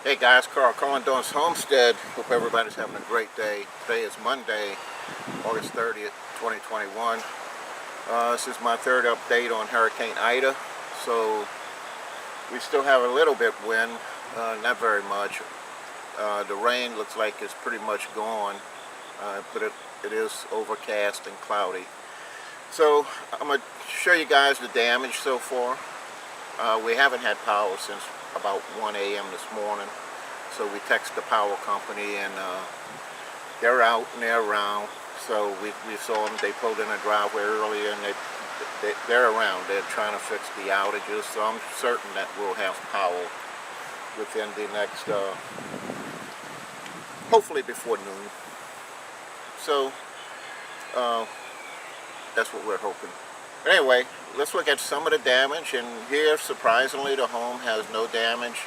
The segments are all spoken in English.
Hey guys, Carl calling Dawn's Homestead. Hope everybody's having a great day. Today is Monday, August 30th, 2021. This is my third update on Hurricane Ida. So we still have a little bit wind, not very much. The rain looks like it's pretty much gone, but it is overcast and cloudy. So I'm going to show you guys the damage so far. We haven't had power since about 1 a.m. this morning, so we text the power company, and they're out and they're around. So we saw them. They pulled in a driveway earlier, and they're around. They're trying to fix the outages, so I'm certain that we'll have power within the next, hopefully before noon. So that's what we're hoping. But anyway, let's look at some of the damage. And here, surprisingly, the home has no damage.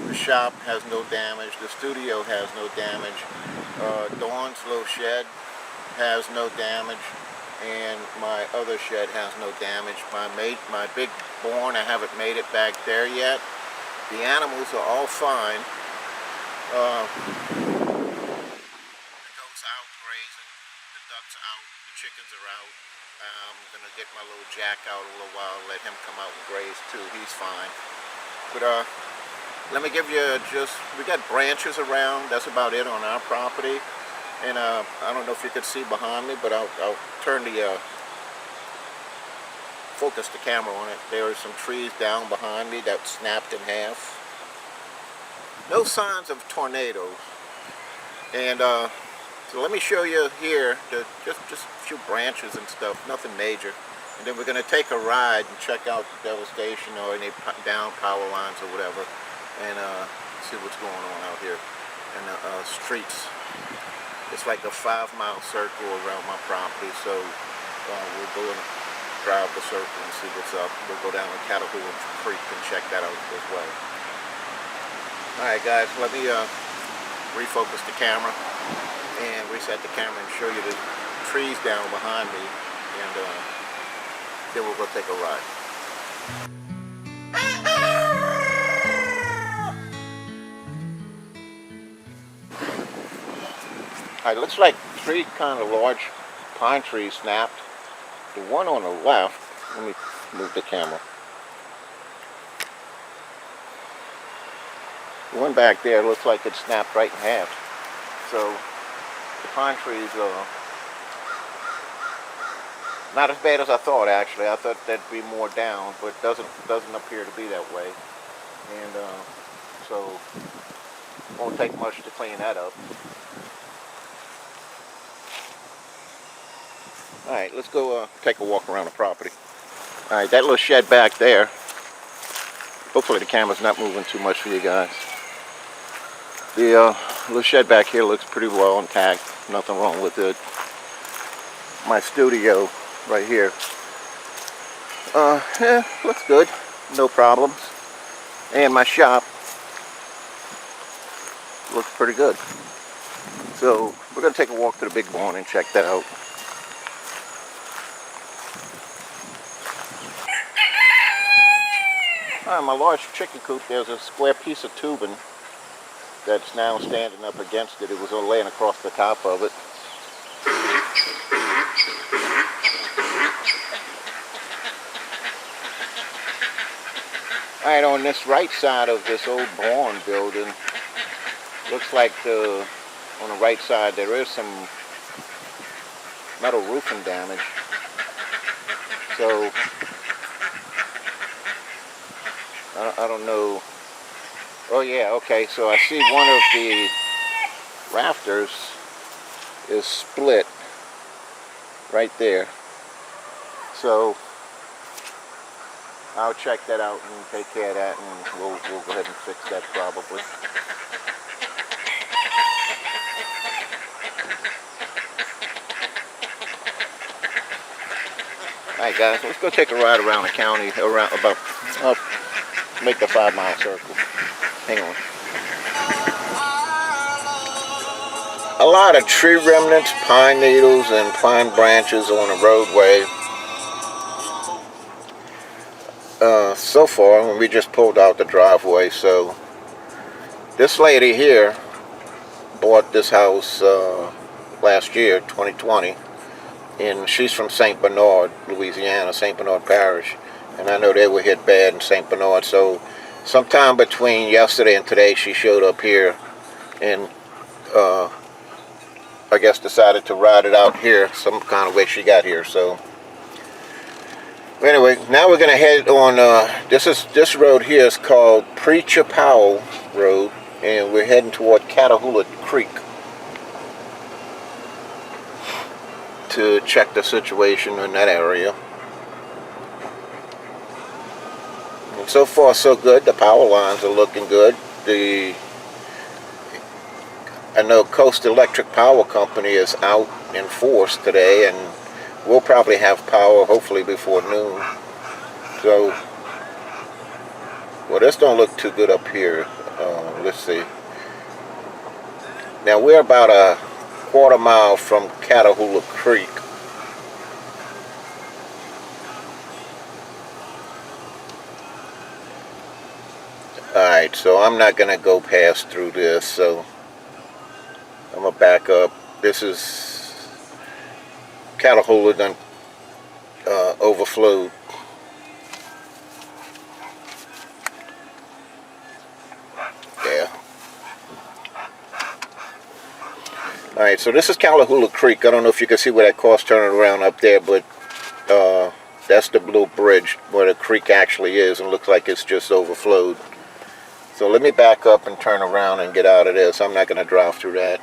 The shop has no damage. The studio has no damage. Dawn's little shed has no damage. And my other shed has no damage. My big barn, I haven't made it back there yet. The animals are all fine. The goats out grazing. The ducks out. The chickens are out. I'm going to get my little Jack out a little while, let him come out and graze too. He's fine. But let me give you we got branches around. That's about it on our property. And I don't know if you could see behind me, but I'll turn the, focus the camera on it. There are some trees down behind me that snapped in half. No signs of tornadoes. And so let me show you here, just a few branches and stuff, nothing major. And then we're going to take a ride and check out the devastation or any down power lines or whatever, and see what's going on out here in the streets. It's like a 5-mile circle around my property, so we'll go and drive the circle and see what's up. We'll go down to Catahoula Creek and check that out as well. Alright guys, let me refocus the camera and reset the camera and show you the trees down behind me, and then we'll go take a ride. Alright, looks like 3 kind of large pine trees snapped. The one on the left, let me move the camera. The one back there looks like it snapped right in half. So the pine trees are not as bad as I thought, actually. I thought there'd be more down, but it doesn't appear to be that way. And so it won't take much to clean that up. Alright, let's go take a walk around the property. Alright, that little shed back there, hopefully the camera's not moving too much for you guys. The little shed back here looks pretty well intact, nothing wrong with it. My studio right here, looks good, no problems. And my shop looks pretty good. So we're going to take a walk to the big barn and check that out. My large chicken coop, there's a square piece of tubing that's now standing up against it. It was laying across the top of it. Alright, on this right side of this old barn building, looks like on the right side there is some metal roofing damage. So I don't know. Oh yeah, okay, so I see one of the rafters is split right there. So I'll check that out and take care of that, and we'll go ahead and fix that probably. Alright guys, let's go take a ride around the county, make the 5-mile circle. Hang on. A lot of tree remnants, pine needles, and pine branches on the roadway. So far, we just pulled out the driveway, so This lady here bought this house last year, 2020, and she's from St. Bernard, Louisiana, St. Bernard Parish, and I know they were hit bad in St. Bernard, so sometime between yesterday and today she showed up here and I guess decided to ride it out here some kind of way she got here. So anyway, now we're gonna head on this road here is called Preacher Powell Road, and we're heading toward Catahoula Creek to check the situation in that area. And so far so good. The power lines are looking good. I know Coast Electric Power Company is out in force today, and we'll probably have power hopefully before noon. So, well, this don't look too good up here. Let's see. Now we're about a quarter mile from Catahoula Creek. Alright, so I'm not going to go past through this, so I'm going to back up. This is Catahoula done overflowed. Yeah. Alright, so this is Callahula Creek. I don't know if you can see where that car's turning around up there, but that's the blue bridge where the creek actually is, and looks like it's just overflowed. So let me back up and turn around and get out of this. I'm not going to drive through that.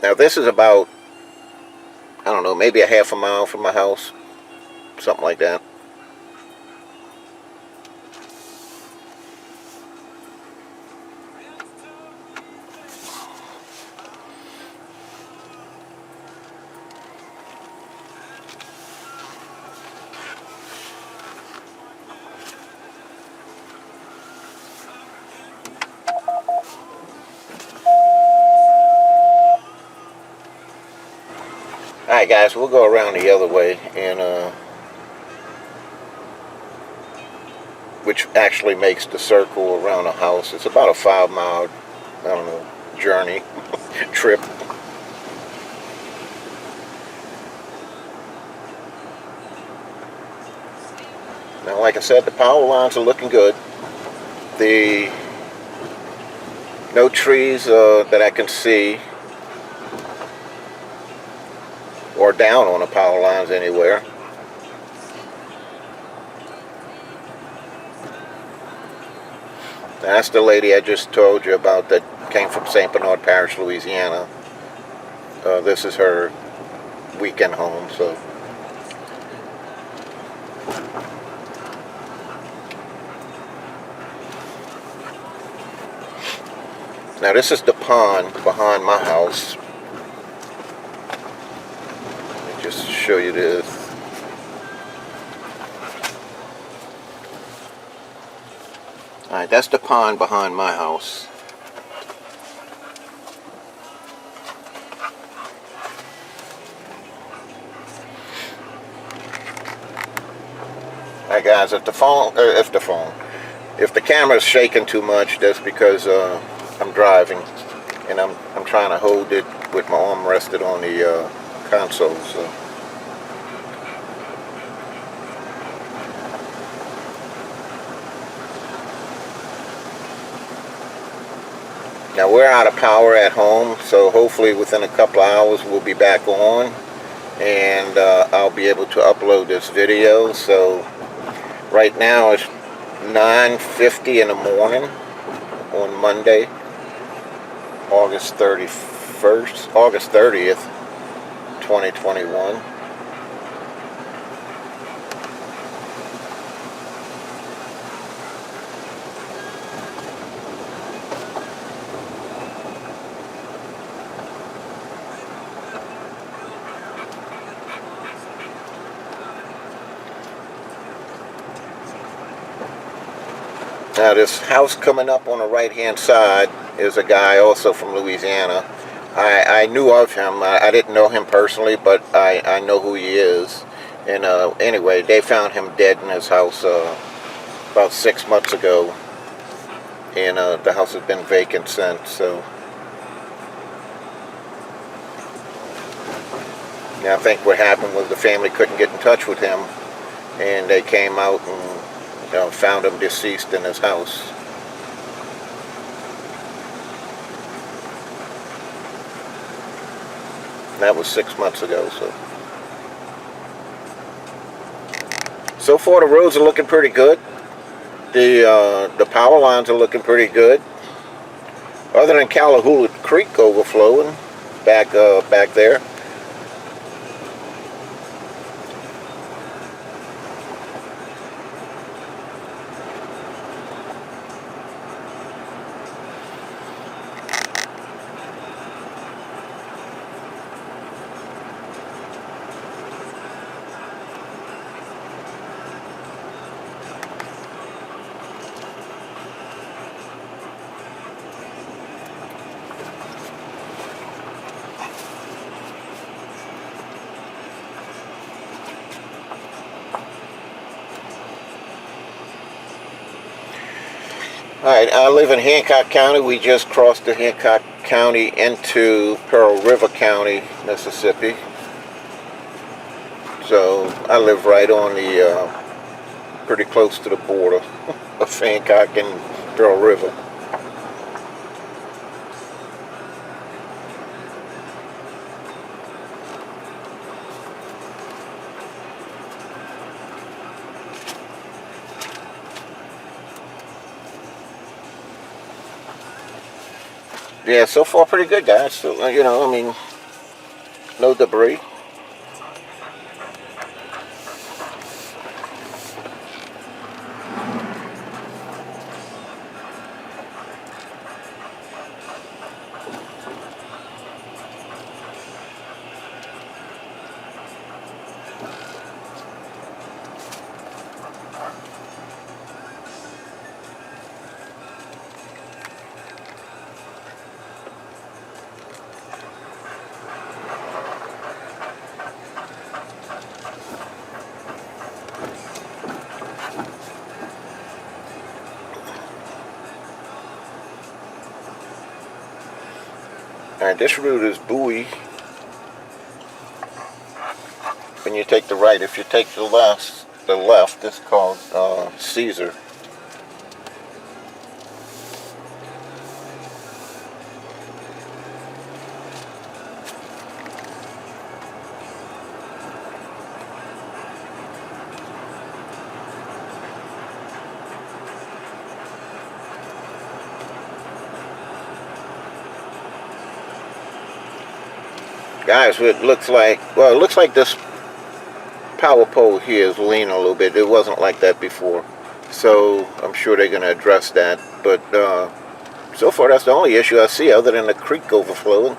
Now this is about, I don't know, maybe a half a mile from my house. Something like that. Alright guys, we'll go around the other way, and which actually makes the circle around the house. It's about a 5-mile, I don't know, journey, trip. Now like I said, the power lines are looking good. No trees that I can see or down on the power lines anywhere. Now that's the lady I just told you about that came from St. Bernard Parish, Louisiana. This is her weekend home, so. Now this is the pond behind my house. Just to show you this. Alright, that's the pond behind my house. Alright guys, if the camera's shaking too much, that's because I'm driving, and I'm trying to hold it with my arm rested on the console. So. Now we're out of power at home, so hopefully within a couple of hours we'll be back on, and I'll be able to upload this video. So right now it's 9:50 in the morning on Monday, August 30th, 2021. Now this house coming up on the right hand side is a guy also from Louisiana. I knew of him. I didn't know him personally, but I know who he is. And anyway, they found him dead in his house about 6 months ago, and the house has been vacant since. So yeah, I think what happened was the family couldn't get in touch with him, and they came out and found him deceased in his house. That was 6 months ago. So far the roads are looking pretty good. The power lines are looking pretty good. Other than Callahula Creek overflowing back there. Alright, I live in Hancock County. We just crossed the Hancock County into Pearl River County, Mississippi. So I live right on the, pretty close to the border of Hancock and Pearl River. Yeah, so far pretty good, guys. So, I mean, no debris. Alright, this route is Bowie. When you take the right, if you take the left, it's called Caesar. Guys, it looks like this power pole here is leaning a little bit. It wasn't like that before, so I'm sure they're going to address that. But so far, that's the only issue I see, other than the creek overflowing.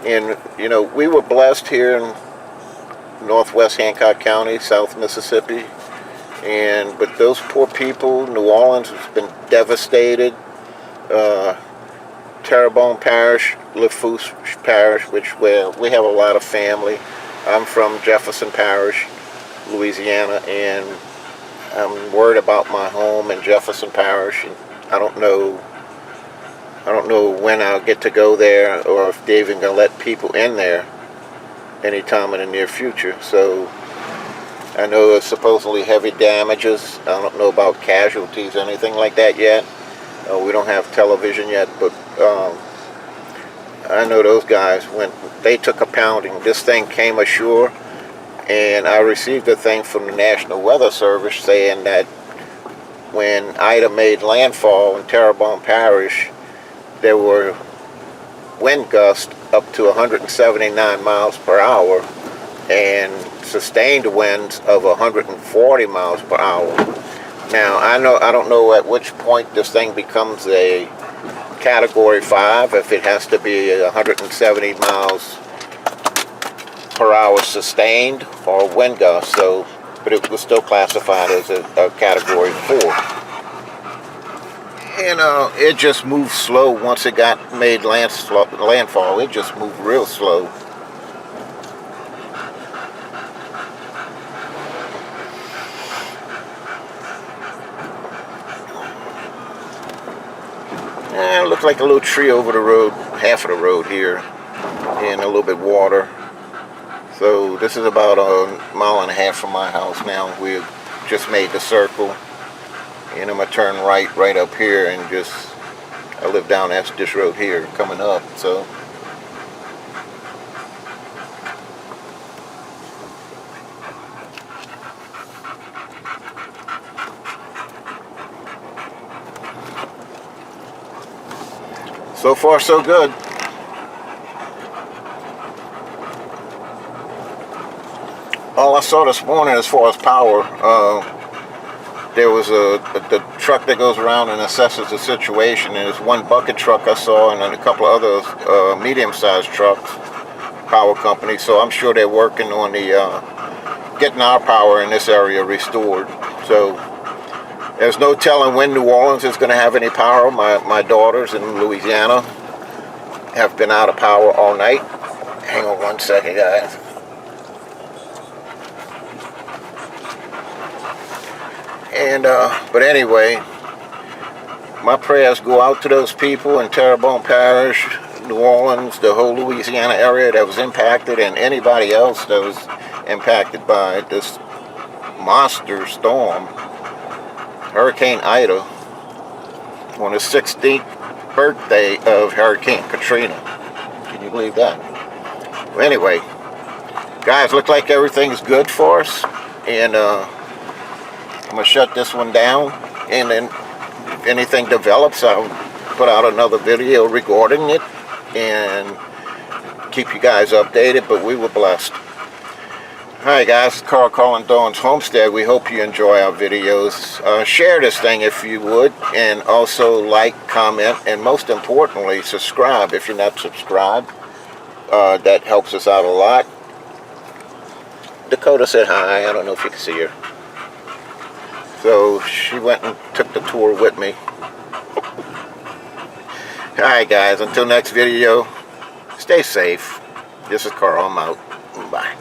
And we were blessed here in northwest Hancock County, South Mississippi, but those poor people, New Orleans has been devastated. Terrebonne Parish, Lafourche Parish, where we have a lot of family. I'm from Jefferson Parish, Louisiana, and I'm worried about my home in Jefferson Parish. And I don't know when I'll get to go there, or if they're even gonna let people in there anytime in the near future. So I know there's supposedly heavy damages. I don't know about casualties, anything like that yet. We don't have television yet, but I know those guys, when they took a pounding, this thing came ashore, and I received a thing from the National Weather Service saying that when Ida made landfall in Terrebonne Parish, there were wind gusts up to 179 miles per hour and sustained winds of 140 miles per hour. Now, I don't know at which point this thing becomes a Category 5, if it has to be 170 miles per hour sustained or wind gust. So, but it was still classified as a Category 4. And it just moved slow once it got made landfall. It just moved real slow. looks like a little tree over the road, half of the road here, and a little bit water. So this is about a mile and a half from my house now. We've just made the circle, and I'm gonna turn right up here, and I live down this road here coming up. So far so good. All I saw this morning as far as power, there was the truck that goes around and assesses the situation, and there's one bucket truck I saw, and then a couple of other medium-sized trucks, power company. So I'm sure they're working on getting our power in this area restored. So there's no telling when New Orleans is going to have any power. My daughters in Louisiana have been out of power all night. Hang on one second, guys. And but anyway, my prayers go out to those people in Terrebonne Parish, New Orleans, the whole Louisiana area that was impacted, and anybody else that was impacted by this monster storm, Hurricane Ida, on the 16th birthday of Hurricane Katrina. Can you believe that? Well, anyway, guys, look like everything's good for us, and I'm going to shut this one down, and then if anything develops, I'll put out another video regarding it and keep you guys updated, but we were blessed. Alright guys, Carl calling Dawn's Homestead. We hope you enjoy our videos. Share this thing if you would, and also like, comment, and most importantly, subscribe if you're not subscribed. That helps us out a lot. Dakota said hi. I don't know if you can see her. So she went and took the tour with me. Alright guys, until next video, stay safe. This is Carl, I'm out. Bye.